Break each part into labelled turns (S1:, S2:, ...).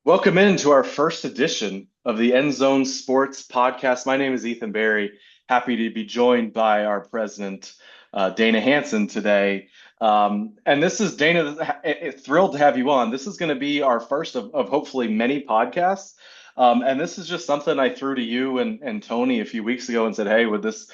S1: Welcome into our first edition of the End Zone Sports Podcast. My name is Ethan Barry. Happy to be joined by our president, Dana Hanson, today. And this is Dana, thrilled to have you on. This is going to be our first of hopefully many podcasts. And this is just something I threw to you and Tony a few weeks ago and said, hey, would this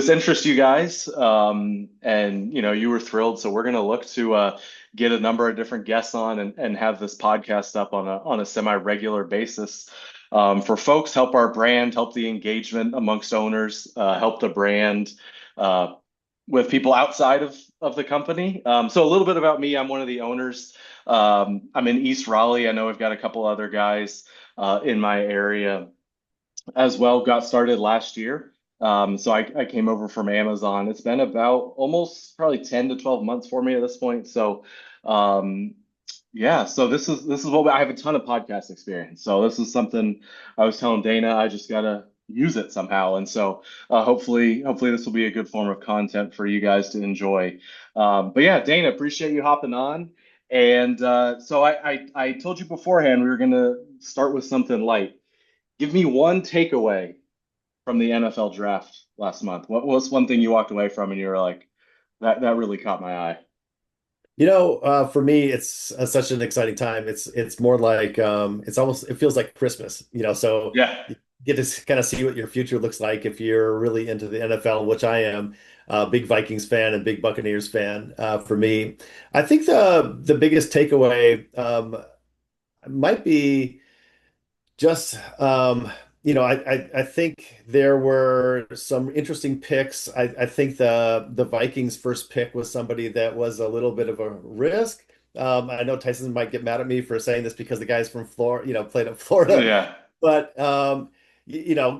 S1: interest you guys? And you were thrilled. So we're going to look to get a number of different guests on and have this podcast up on a semi-regular basis for folks, help our brand, help the engagement amongst owners, help the brand uh, with people outside of the company. So a little bit about me. I'm one of the owners. I'm in East Raleigh. I know I've got a couple other guys in my area as well. Got started last year. So I came over from Amazon. It's been about almost probably 10 to 12 months for me at this point. So um, yeah, so this is what I have a ton of podcast experience. So this is something I was telling Dana, I just gotta use it somehow. And so hopefully this will be a good form of content for you guys to enjoy. But yeah, Dana, appreciate you hopping on. And so I told you beforehand we were gonna start with something light. Give me one takeaway from the NFL draft last month. What was one thing you walked away from and you were like, that really caught my eye?
S2: For me, it's such an exciting time. It's more like it feels like Christmas, so
S1: Yeah.
S2: you get to kind of see what your future looks like if you're really into the NFL, which I am. Big Vikings fan and big Buccaneers fan. For me, I think the biggest takeaway might be just I think there were some interesting picks. I think the Vikings first pick was somebody that was a little bit of a risk. I know Tyson might get mad at me for saying this because the guy's from Florida, played at Florida,
S1: Yeah.
S2: but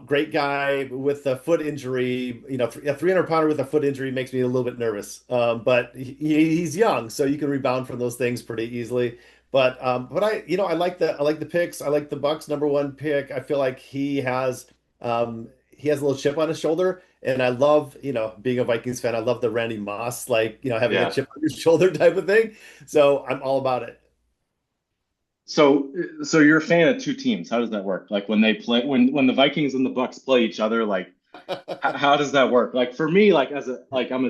S2: great guy with a foot injury. A 300 pounder with a foot injury makes me a little bit nervous. But he's young, so you can rebound from those things pretty easily. But I like the picks. I like the Bucks number one pick. I feel like he has a little chip on his shoulder, and I love being a Vikings fan. I love the Randy Moss having a
S1: Yeah.
S2: chip on your shoulder type of thing. So I'm all about it.
S1: So you're a fan of two teams. How does that work? Like when they play, when the Vikings and the Bucks play each other, like how does that work? Like for me, I'm a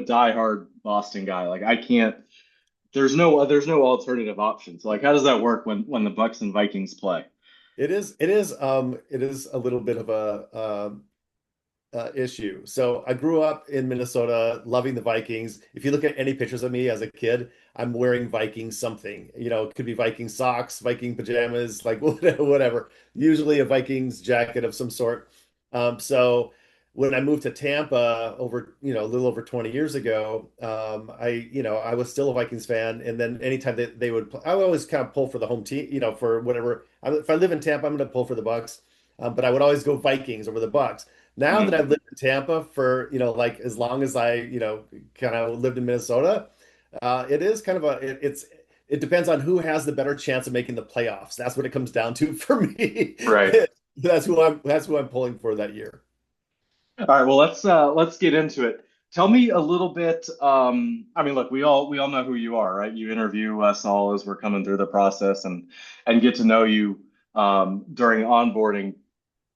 S1: diehard Boston guy. Like I can't. There's no alternative option. So like how does that work when the Bucks and Vikings play?
S2: It is a little bit of a issue. So I grew up in Minnesota, loving the Vikings. If you look at any pictures of me as a kid, I'm wearing Viking something. It could be Viking socks, Viking pajamas, like whatever. Usually a Vikings jacket of some sort. So when I moved to Tampa a little over 20 years ago, I was still a Vikings fan. And then anytime they would, I would always kind of pull for the home team, for whatever. If I live in Tampa, I'm going to pull for the Bucks. But I would always go Vikings over the Bucks. Now that
S1: Mhm.
S2: I've lived in Tampa for, like as long as I kind of lived in Minnesota, it is kind of it depends on who has the better chance of making the playoffs. That's what it comes down to for me.
S1: Right.
S2: That's who I'm pulling for that year.
S1: All right, well let's get into it. Tell me a little bit. I mean, look, we all know who you are, right? You interview us all as we're coming through the process and get to know you during onboarding.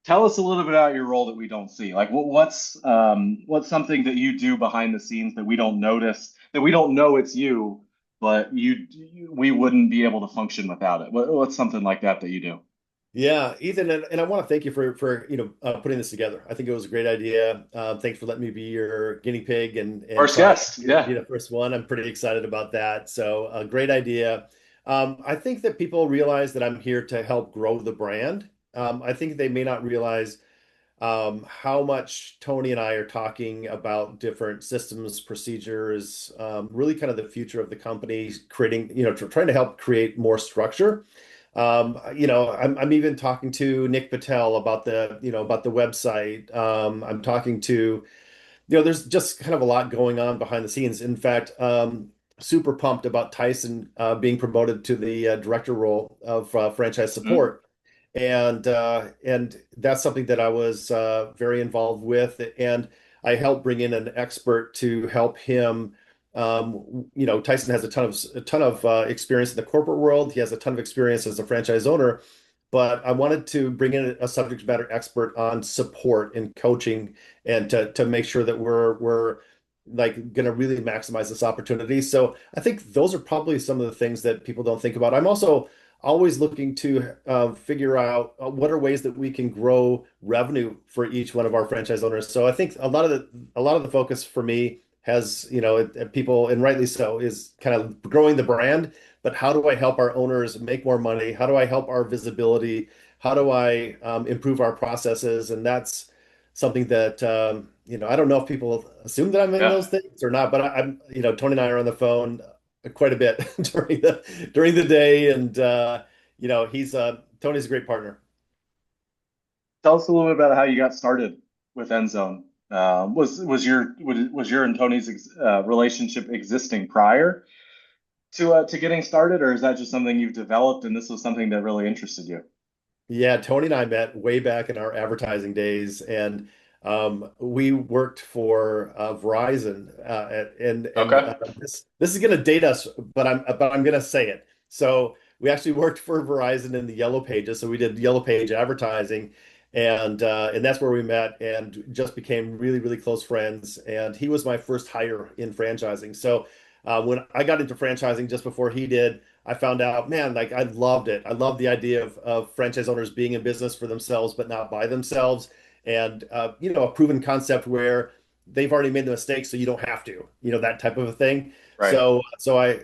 S1: Tell us a little bit about your role that we don't see. Like what's something that you do behind the scenes that we don't notice, that we don't know it's you, but we wouldn't be able to function without it. What's something like that that you do?
S2: Yeah, Ethan, and I want to thank you for putting this together. I think it was a great idea. Thanks for letting me be your guinea pig and
S1: First
S2: try
S1: guest,
S2: be
S1: yeah.
S2: the first one. I'm pretty excited about that. So, a great idea. I think that people realize that I'm here to help grow the brand. I think they may not realize how much Tony and I are talking about different systems, procedures, really kind of the future of the company, creating, trying to help create more structure. I'm even talking to Nick Patel about the website. I'm talking to, there's just kind of a lot going on behind the scenes. In fact, super pumped about Tyson being promoted to the director role of franchise
S1: Mhm.
S2: support. And that's something that I was very involved with, and I helped bring in an expert to help him. Tyson has a ton of experience in the corporate world. He has a ton of experience as a franchise owner, but I wanted to bring in a subject matter expert on support and coaching and to make sure that we're like going to really maximize this opportunity. So I think those are probably some of the things that people don't think about. I'm also always looking to figure out what are ways that we can grow revenue for each one of our franchise owners. So I think a lot of the focus for me has, people, and rightly so, is kind of growing the brand. But how do I help our owners make more money? How do I help our visibility? How do I improve our processes? And that's something that I don't know if people assume that I'm in
S1: Yeah.
S2: those things or not, but I'm, Tony and I are on the phone quite a bit during the day, and he's Tony's a great partner.
S1: Tell us a little bit about how you got started with Endzone. Was your and Tony's relationship existing prior to getting started, or is that just something you've developed and this was something that really interested you?
S2: Yeah, Tony and I met way back in our advertising days, and we worked for Verizon. And
S1: Okay.
S2: this is going to date us, but I'm going to say it. So we actually worked for Verizon in the Yellow Pages. So we did Yellow Page advertising, and that's where we met, and just became really really close friends. And he was my first hire in franchising. So when I got into franchising just before he did. I found out, man, like I loved it. I love the idea of franchise owners being in business for themselves, but not by themselves. And, a proven concept where they've already made the mistake, so you don't have to, that type of a thing.
S1: Right.
S2: So I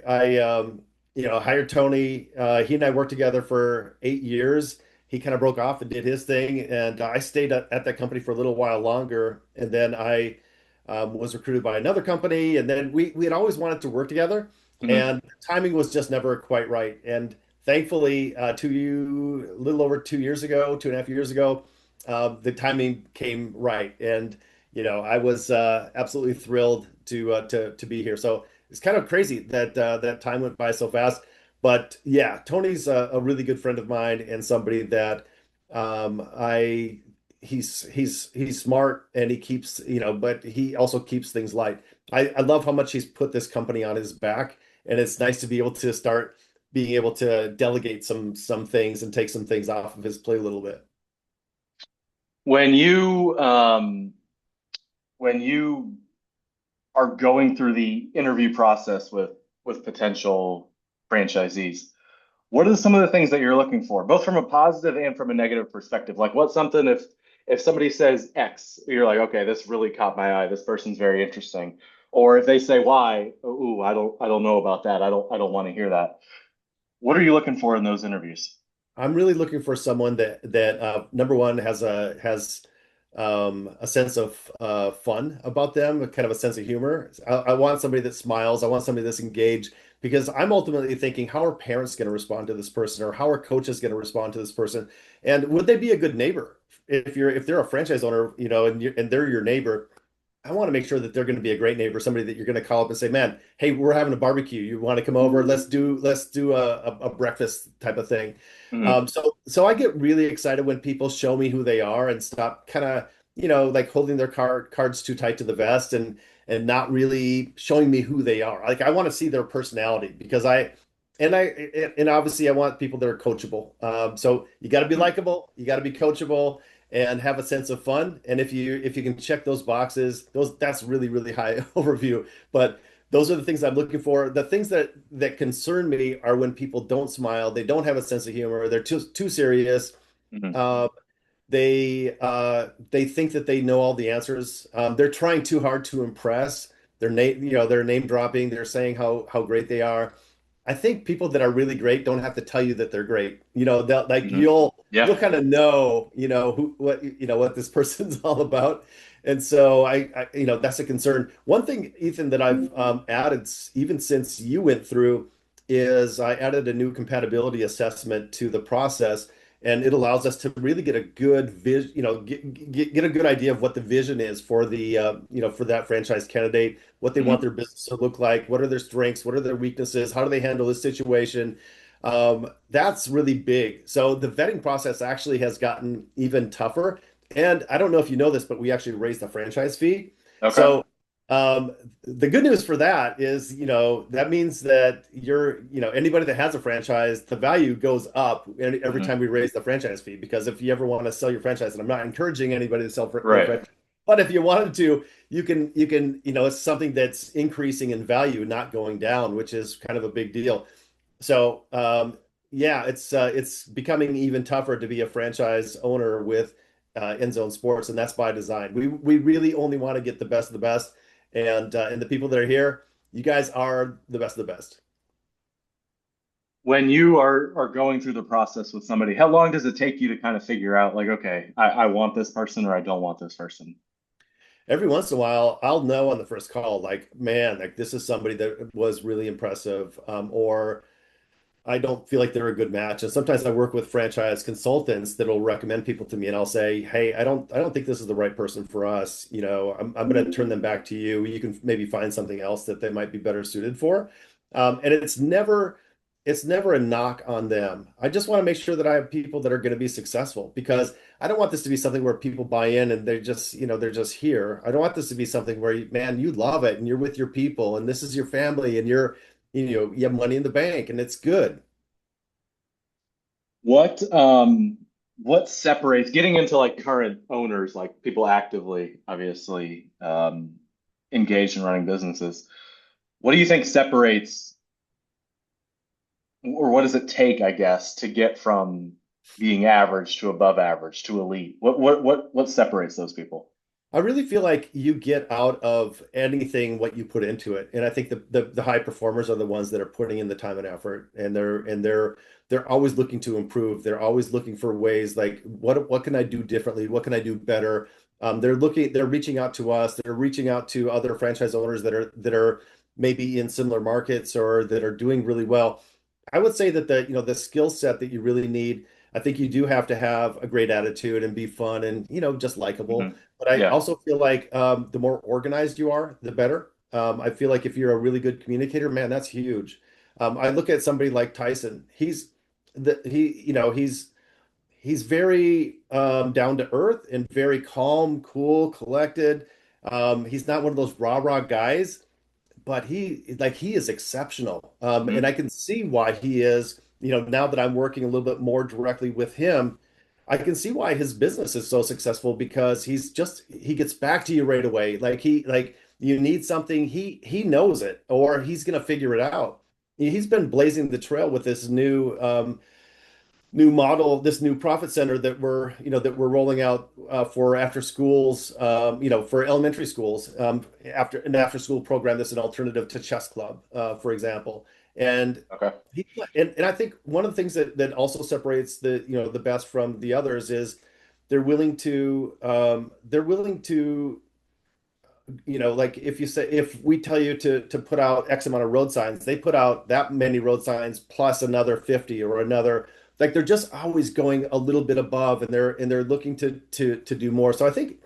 S2: hired Tony. He and I worked together for 8 years. He kind of broke off and did his thing. And I stayed at that company for a little while longer. And then I was recruited by another company. And then we had always wanted to work together.
S1: Hmm.
S2: And the timing was just never quite right. And thankfully, a little over 2 years ago, 2.5 years ago, the timing came right. And I was absolutely thrilled to be here. So it's kind of crazy that that time went by so fast. But yeah, Tony's a really good friend of mine and somebody that I he's smart, and he keeps, but he also keeps things light. I love how much he's put this company on his back, and it's nice to be able to start being able to delegate some things and take some things off of his plate a little bit.
S1: When you are going through the interview process with potential franchisees, what are some of the things that you're looking for, both from a positive and from a negative perspective? Like, what's something if somebody says X, you're like, okay, this really caught my eye. This person's very interesting. Or if they say Y, ooh, I don't know about that. I don't want to hear that. What are you looking for in those interviews?
S2: I'm really looking for someone that number one has a sense of fun about them, kind of a sense of humor. I want somebody that smiles. I want somebody that's engaged, because I'm ultimately thinking, how are parents going to respond to this person, or how are coaches going to respond to this person, and would they be a good neighbor? If they're a franchise owner, and they're your neighbor, I want to make sure that they're going to be a great neighbor, somebody that you're going to call up and say, "Man, hey, we're having a barbecue. You want to come over? Let's do a breakfast type of thing."
S1: Hmm.
S2: So I get really excited when people show me who they are and stop kind of, like holding their cards too tight to the vest, and not really showing me who they are. Like I want to see their personality, because and obviously I want people that are coachable. So you got to be likable, you got to be coachable, and have a sense of fun. And if you can check those boxes, that's really really high overview. But those are the things I'm looking for. The things that concern me are when people don't smile, they don't have a sense of humor, they're too serious.
S1: Hmm.
S2: Uh, they think that they know all the answers. They're trying too hard to impress. They're name dropping. They're saying how great they are. I think people that are really great don't have to tell you that they're great. They'll, like
S1: Hmm.
S2: you'll
S1: Yeah.
S2: kind of know, what this person's all about. And so that's a concern. One thing, Ethan, that I've added even since you went through is I added a new compatibility assessment to the process, and it allows us to really get a good vision, get a good idea of what the vision is for for that franchise candidate, what they want
S1: Hmm.
S2: their business to look like, what are their strengths, what are their weaknesses, how do they handle this situation. That's really big. So the vetting process actually has gotten even tougher. And I don't know if you know this, but we actually raised the franchise fee.
S1: Okay.
S2: So The good news for that is, that means that anybody that has a franchise, the value goes up every
S1: Hmm.
S2: time we raise the franchise fee. Because if you ever want to sell your franchise, and I'm not encouraging anybody to sell their
S1: Right.
S2: franchise, but if you wanted to, it's something that's increasing in value, not going down, which is kind of a big deal. So yeah, it's becoming even tougher to be a franchise owner with End Zone Sports, and that's by design. We really only want to get the best of the best, and the people that are here, you guys are the best of the best.
S1: When you are going through the process with somebody, how long does it take you to kind of figure out like, okay, I want this person or I don't want this person?
S2: Every once in a while, I'll know on the first call, like, man, like this is somebody that was really impressive, or I don't feel like they're a good match. And sometimes I work with franchise consultants that'll recommend people to me, and I'll say, "Hey, I don't think this is the right person for us. I'm going to turn them back to you. You can maybe find something else that they might be better suited for." And it's never a knock on them. I just want to make sure that I have people that are going to be successful, because I don't want this to be something where people buy in and they're just here. I don't want this to be something where, man, you love it and you're with your people and this is your family and you have money in the bank and it's good.
S1: What um what separates getting into like current owners, like people actively, obviously, engaged in running businesses? What do you think separates, or what does it take, I guess, to get from being average to above average to elite? What separates those people?
S2: I really feel like you get out of anything what you put into it. And I think the high performers are the ones that are putting in the time and effort, and they're always looking to improve. They're always looking for ways like what can I do differently? What can I do better? They're reaching out to us, they're reaching out to other franchise owners that are maybe in similar markets or that are doing really well. I would say that the skill set that you really need, I think you do have to have a great attitude and be fun and just likable.
S1: Hmm.
S2: But I
S1: Yeah.
S2: also feel like the more organized you are, the better. I feel like if you're a really good communicator, man, that's huge. I look at somebody like Tyson. He's very down to earth and very calm, cool, collected. He's not one of those rah-rah guys, but he is exceptional. And I
S1: Hmm.
S2: can see why he is, now that I'm working a little bit more directly with him, I can see why his business is so successful, because he gets back to you right away. Like you need something, he knows it, or he's gonna figure it out. He's been blazing the trail with this new model, this new profit center that we're rolling out for after schools, for elementary schools, after an after school program that's an alternative to chess club, for example. And
S1: Okay.
S2: he, and I think one of the things that also separates the best from the others is they're willing to like if we tell you to put out X amount of road signs, they put out that many road signs plus another 50 or another. Like they're just always going a little bit above, and they're looking to do more. So I think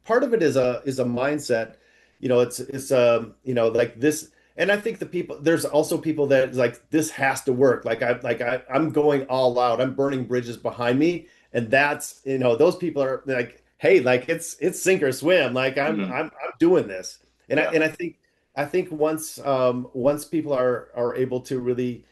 S2: part of it is a mindset. Like this. And I think there's also people that like this has to work. I'm going all out. I'm burning bridges behind me, and those people are like, hey, like it's sink or swim. Like I'm
S1: Hmm.
S2: I'm I'm doing this. And I
S1: Yeah.
S2: and I think once people are able to really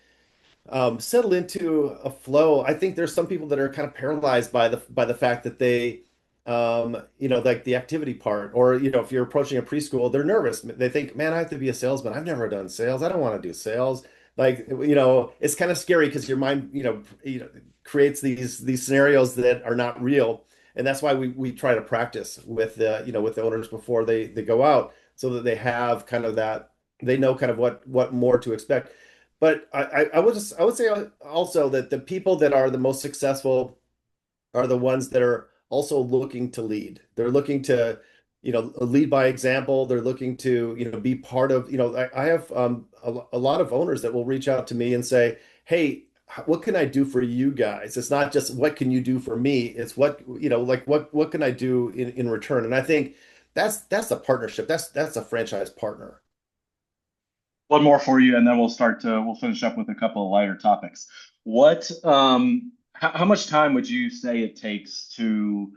S2: settle into a flow. I think there's some people that are kind of paralyzed by the fact that they, like the activity part, or if you're approaching a preschool, they're nervous. They think, man, I have to be a salesman. I've never done sales. I don't want to do sales. Like, it's kind of scary because your mind, creates these scenarios that are not real, and that's why we try to practice with the owners before they go out, so that they have kind of that they know kind of what more to expect. But I would say also that the people that are the most successful are the ones that are also looking to lead. They're looking to, lead by example. They're looking to, be part of, I have a lot of owners that will reach out to me and say, hey, what can I do for you guys? It's not just what can you do for me? It's like what can I do in return? And I think that's a partnership. That's a franchise partner.
S1: One more for you, and then we'll finish up with a couple of lighter topics. How much time would you say it takes to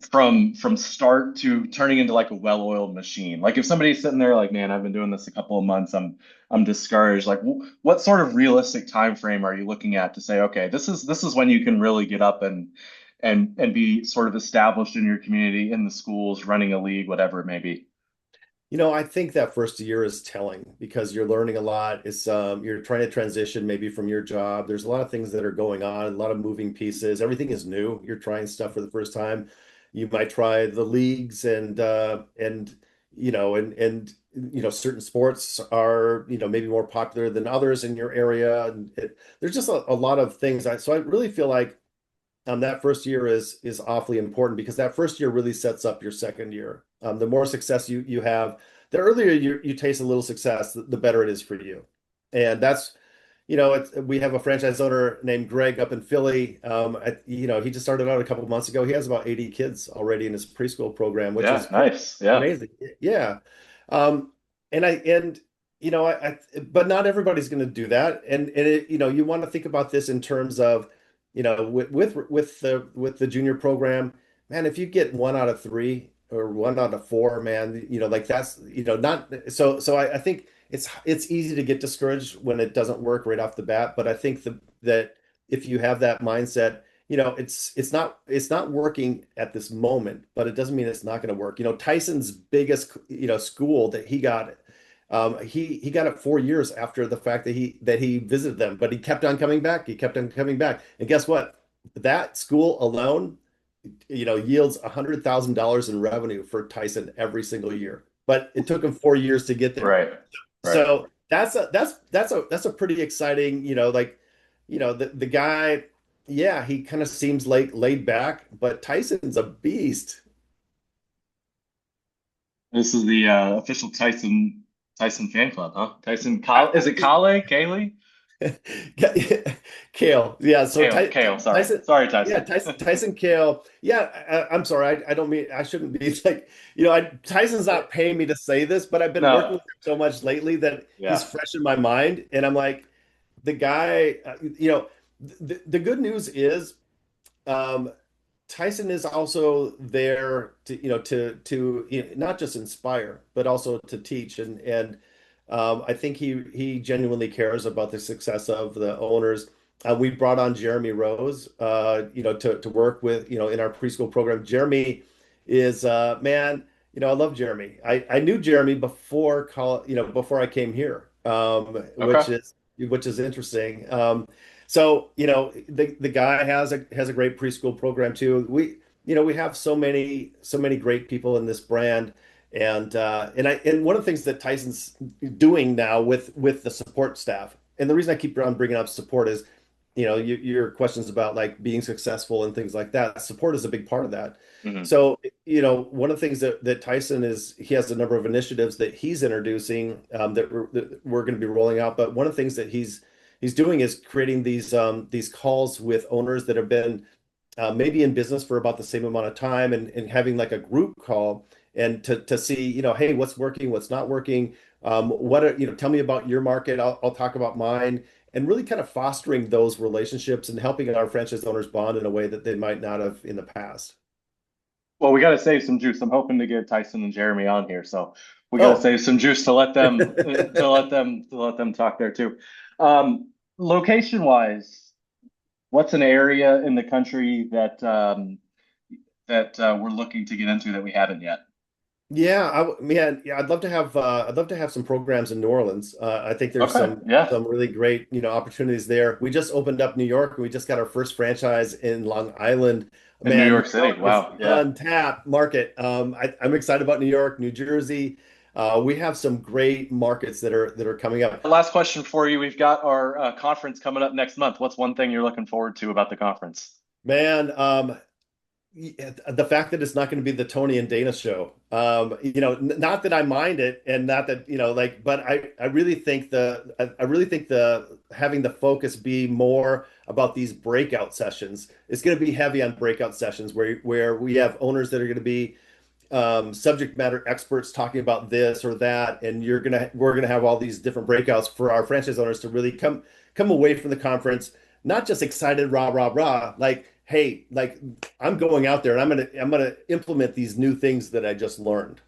S1: from start to turning into like a well-oiled machine? Like if somebody's sitting there like, man, I've been doing this a couple of months, I'm discouraged. Like what sort of realistic time frame are you looking at to say, okay, this is when you can really get up and be sort of established in your community, in the schools, running a league, whatever it may be.
S2: I think that first year is telling because you're learning a lot. You're trying to transition maybe from your job. There's a lot of things that are going on, a lot of moving pieces. Everything is new. You're trying stuff for the first time. You might try the leagues and certain sports are, maybe more popular than others in your area. And there's just a lot of things. So I really feel like that first year is awfully important because that first year really sets up your second year. The more success you have, the earlier you taste a little success, the better it is for you. And we have a franchise owner named Greg up in Philly. He just started out a couple of months ago. He has about 80 kids already in his preschool program, which
S1: Yeah,
S2: is pretty
S1: nice. Yeah.
S2: amazing. Yeah. Um, and I and you know but not everybody's going to do that. You want to think about this in terms of, with the junior program, man, if you get 1 out of 3 or 1 out of 4, man, like that's, not so I think it's easy to get discouraged when it doesn't work right off the bat. But I think that if you have that mindset, it's not working at this moment, but it doesn't mean it's not going to work. Tyson's biggest, school that he got, he got it 4 years after the fact that he visited them, but he kept on coming back. He kept on coming back, and guess what? That school alone, yields $100,000 in revenue for Tyson every single year. But it took him 4 years to get there.
S1: Right. Right.
S2: So that's a pretty exciting, the guy, yeah, he kind of seems like laid back, but Tyson's a beast.
S1: This is the official Tyson fan club, huh? Is it
S2: I,
S1: Kaylee?
S2: Kale, yeah. So
S1: Kale. Sorry,
S2: Tyson,
S1: sorry,
S2: yeah,
S1: Tyson.
S2: Tyson Kale, yeah. I'm sorry, I don't mean I shouldn't be like, Tyson's not paying me to say this, but I've been working
S1: No,
S2: with him so much lately that he's
S1: yeah.
S2: fresh in my mind, and I'm like, the guy. The good news is, um, Tyson is also there to, not just inspire, but also to teach. And I think he genuinely cares about the success of the owners. We brought on Jeremy Rose, to work with, in our preschool program. Jeremy is, man, I love Jeremy. I knew Jeremy before I came here,
S1: Okay.
S2: which is interesting. So, the guy has a great preschool program too. We have so many great people in this brand. And one of the things that Tyson's doing now with the support staff, and the reason I keep on bringing up support is, your questions about like being successful and things like that. Support is a big part of that.
S1: Hmm.
S2: So, one of the things that Tyson he has a number of initiatives that he's introducing, that we're going to be rolling out. But one of the things that he's doing is creating these calls with owners that have been, maybe in business for about the same amount of time, and having like a group call and to see, hey, what's working, what's not working. Tell me about your market. I'll talk about mine, and really kind of fostering those relationships and helping our franchise owners bond in a way that they might not have in the past.
S1: Well, we got to save some juice. I'm hoping to get Tyson and Jeremy on here, so we got to
S2: Oh,
S1: save some juice to let them talk there too. Location wise, what's an area in the country that we're looking to get into that we haven't yet?
S2: yeah, man, yeah, I'd love to have some programs in New Orleans. I think there's
S1: Okay.
S2: some
S1: Yeah.
S2: some really great, opportunities there. We just opened up New York, and we just got our first franchise in Long Island.
S1: In New
S2: Man, New
S1: York City.
S2: York is
S1: Wow. Yeah.
S2: untapped market. I'm excited about New York, New Jersey. We have some great markets that are coming up.
S1: Last question for you. We've got our conference coming up next month. What's one thing you're looking forward to about the conference?
S2: Man, the fact that it's not going to be the Tony and Dana show, not that I mind it, and not that, but I really think the having the focus be more about these breakout sessions. It's going to be heavy on breakout sessions where we have owners that are going to be, subject matter experts talking about this or that, and we're gonna have all these different breakouts for our franchise owners to really come away from the conference not just excited, rah rah rah, like, hey, like I'm going out there and I'm gonna implement these new things that I just learned.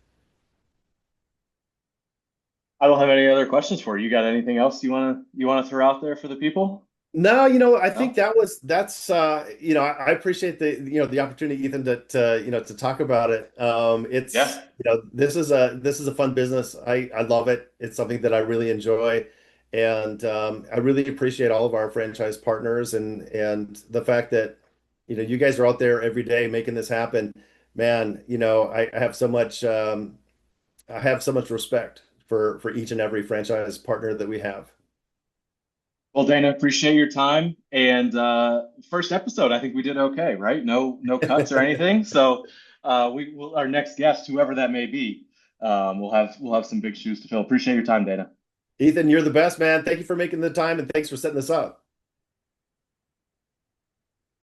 S1: I don't have any other questions for you. You got anything else you wanna throw out there for the people?
S2: No, I think
S1: No?
S2: that's I appreciate the opportunity, Ethan, to talk about it. It's
S1: Yeah.
S2: this is a fun business. I love it. It's something that I really enjoy, and I really appreciate all of our franchise partners and the fact that you guys are out there every day making this happen. Man, I have so much respect for each and every franchise partner that we have.
S1: Well, Dana, appreciate your time. And first episode, I think we did okay, right? No cuts or anything. So we will our next guest, whoever that may be, we'll have some big shoes to fill. Appreciate your time, Dana.
S2: Ethan, you're the best, man. Thank you for making the time and thanks for setting this up.